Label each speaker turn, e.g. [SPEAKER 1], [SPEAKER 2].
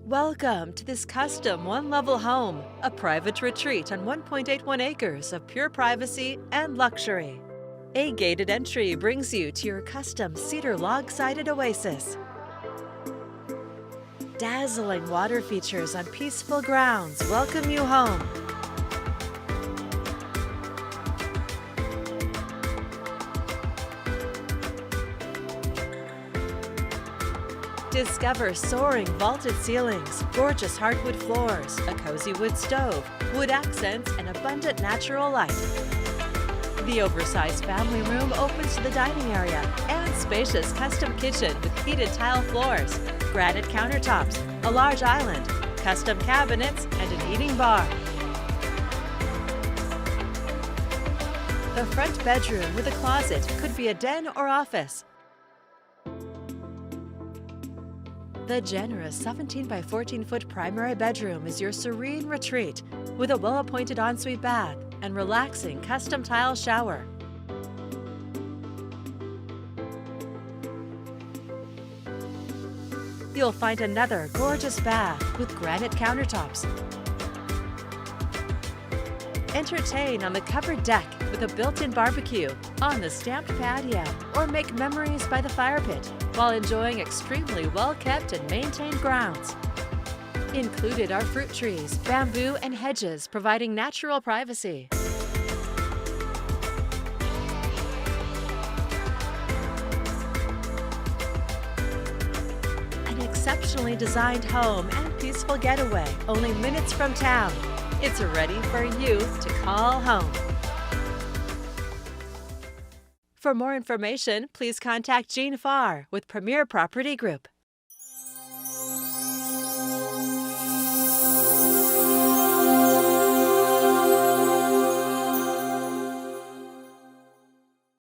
[SPEAKER 1] Welcome to this custom one-level home, a private retreat on 1.81 acres of pure privacy and luxury. A gated entry brings you to your custom cedar log-sided oasis. Dazzling water features on peaceful grounds welcome you home. Discover soaring vaulted ceilings, gorgeous hardwood floors, a cozy wood stove, wood accents, and abundant natural light. The oversized family room opens to the dining area and spacious custom kitchen with heated tile floors, granite countertops, a large island, custom cabinets, and an eating bar. The front bedroom with a closet could be a den or office. The generous 17 by 14-foot primary bedroom is your serene retreat with a well-appointed ensuite bath and relaxing custom tile shower. You'll find another gorgeous bath with granite countertops. Entertain on the covered deck with a built-in barbecue, on the stamped patio, or make memories by the fire pit while enjoying extremely well-kept and maintained grounds. Included are fruit trees, bamboo, and hedges providing natural privacy. An exceptionally designed home and peaceful getaway only minutes from town. It's ready for you to call home. For more information, please contact Gene Farr with Premier Property Group.